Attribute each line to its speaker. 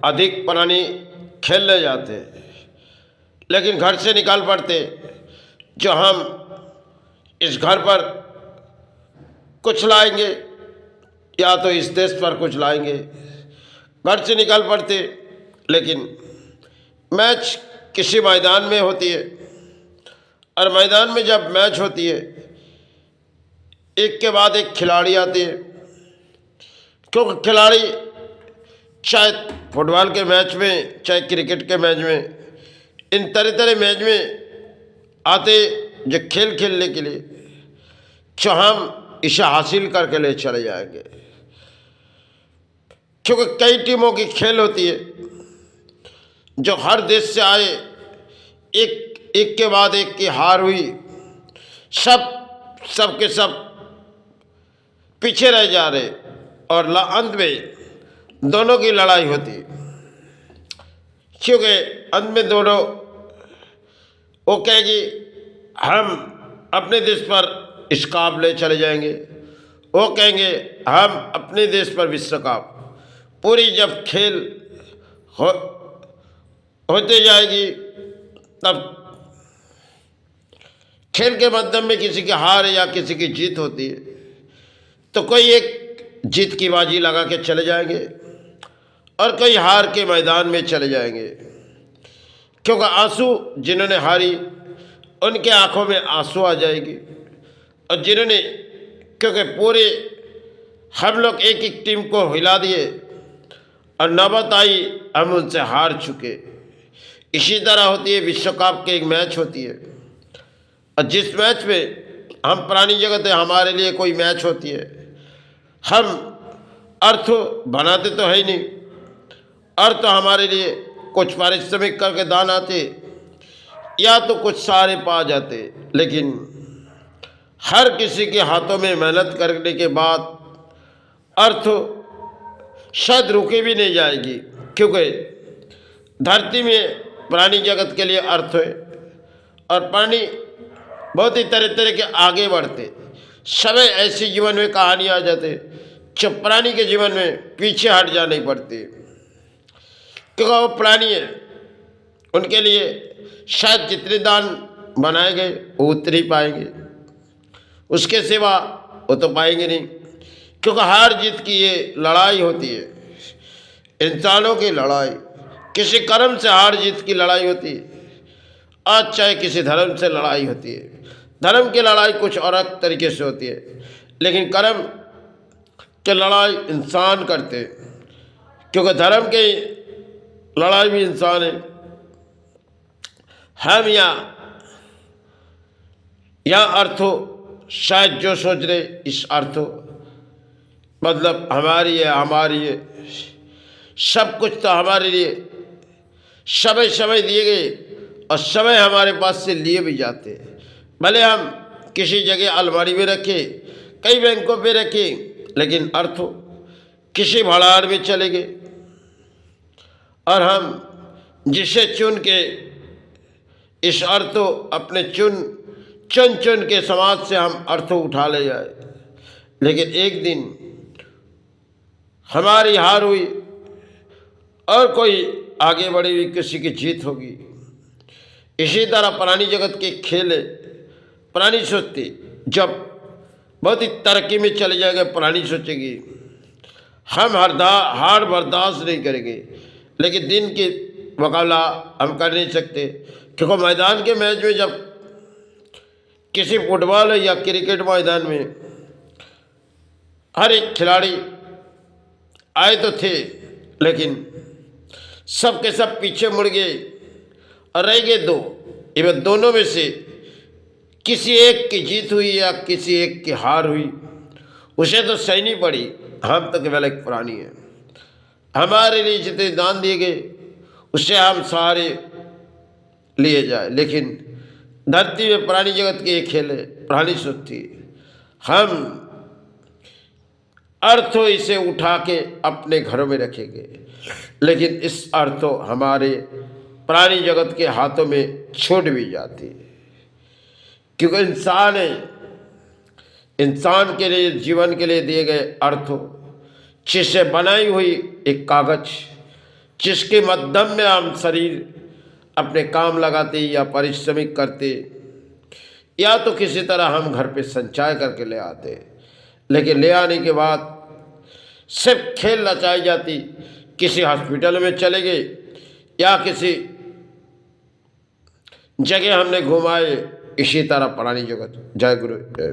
Speaker 1: अधिक प्राणी खेलने जाते, लेकिन घर से निकाल पड़ते जो हम इस घर पर कुछ लाएंगे या तो इस देश पर कुछ लाएंगे। घर से निकाल पड़ते, लेकिन मैच किसी मैदान में होती है, और मैदान में जब मैच होती है एक के बाद एक खिलाड़ी आते हैं, क्योंकि खिलाड़ी चाहे फुटबॉल के मैच में चाहे क्रिकेट के मैच में, इन तरह तरह मैच में आते जो खेल खेलने के लिए, जो हम इसे हासिल करके ले चले जाएंगे। क्योंकि कई टीमों की खेल होती है जो हर देश से आए, एक के बाद एक की हार हुई, सब के सब पीछे रह जा रहे, और अंत में दोनों की लड़ाई होती। क्योंकि अंत में दोनों वो कहेगी हम अपने देश पर इस कप ले चले जाएंगे, वो कहेंगे हम अपने देश पर विश्व कप। पूरी जब खेल होते जाएगी, तब खेल के माध्यम में किसी की हार या किसी की जीत होती है, तो कोई एक जीत की बाजी लगा के चले जाएंगे और कोई हार के मैदान में चले जाएंगे। क्योंकि आंसू जिन्होंने हारी उनके आंखों में आंसू आ जाएगी, और जिन्होंने, क्योंकि पूरे हम लोग एक एक टीम को हिला दिए और नौबत आई हम उनसे हार चुके। इसी तरह होती है विश्व कप की एक मैच होती है, और जिस मैच में हम प्राणी जगत है, हमारे लिए कोई मैच होती है, हम अर्थ बनाते तो है ही नहीं, अर्थ हमारे लिए कुछ पारिश्रमिक करके दान आते या तो कुछ सारे पा जाते, लेकिन हर किसी के हाथों में मेहनत करने के बाद अर्थ शायद रुके भी नहीं जाएगी। क्योंकि धरती में प्राणी जगत के लिए अर्थ है, और प्राणी बहुत ही तरह तरह के आगे बढ़ते। समय ऐसे जीवन में कहानी आ जाते जो प्राणी के जीवन में पीछे हट जानी पड़ती, क्योंकि वो प्राणी है, उनके लिए शायद जितने दान बनाए गए वो उतने ही पाएंगे, उसके सिवा वो तो पाएंगे नहीं। क्योंकि हार जीत की ये लड़ाई होती है, इंसानों की लड़ाई, किसी कर्म से हार जीत की लड़ाई होती है। आज चाहे किसी धर्म से लड़ाई होती है, धर्म की लड़ाई कुछ और तरीके से होती है, लेकिन कर्म की लड़ाई इंसान करते हैं, क्योंकि धर्म की लड़ाई भी इंसान है। हम या अर्थो शायद जो सोच रहे इस अर्थो मतलब हमारी है, सब कुछ तो हमारे लिए समय दिए गए, और समय हमारे पास से लिए भी जाते हैं। भले हम किसी जगह अलमारी में रखे, कई बैंकों पे रखे, लेकिन अर्थो किसी भंडार में चले गए, और हम जिसे चुन के इस अर्थो अपने चुन के समाज से हम अर्थों उठा ले जाए, लेकिन एक दिन हमारी हार हुई और कोई आगे बढ़ी हुई किसी की जीत होगी। इसी तरह प्राणी जगत के खेल है। प्राणी सोचते जब बहुत ही तरक्की में चले जाएंगे, प्राणी सोचेगी हम हार बर्दाश्त नहीं करेंगे, लेकिन दिन के मुकाबला हम कर नहीं सकते। क्योंकि मैदान के मैच में जब किसी फुटबॉल या क्रिकेट मैदान में हर एक खिलाड़ी आए तो थे, लेकिन सब के सब पीछे मुड़ गए और रह गए दो। इवन दोनों में से किसी एक की जीत हुई या किसी एक की हार हुई, उसे तो सहनी पड़ी। हम तो केवल एक प्राणी हैं, हमारे लिए जितने दान दिए गए उससे हम सारे लिए जाए, लेकिन धरती में प्राणी जगत के एक खेल है, प्राणी सोचती हम अर्थों इसे उठा के अपने घरों में रखेंगे, लेकिन इस अर्थों हमारे प्राणी जगत के हाथों में छूट भी जाती है। क्योंकि इंसान है, इंसान के लिए जीवन के लिए दिए गए अर्थों जिससे बनाई हुई एक कागज जिसके माध्यम में हम शरीर अपने काम लगाते या परिश्रमिक करते, या तो किसी तरह हम घर पे संचय करके ले आते, लेकिन ले आने के बाद सिर्फ खेल रचाई जाती, किसी हॉस्पिटल में चले गए या किसी जगह हमने घुमाए, इसी तरह पुरानी जगत। जय गुरु।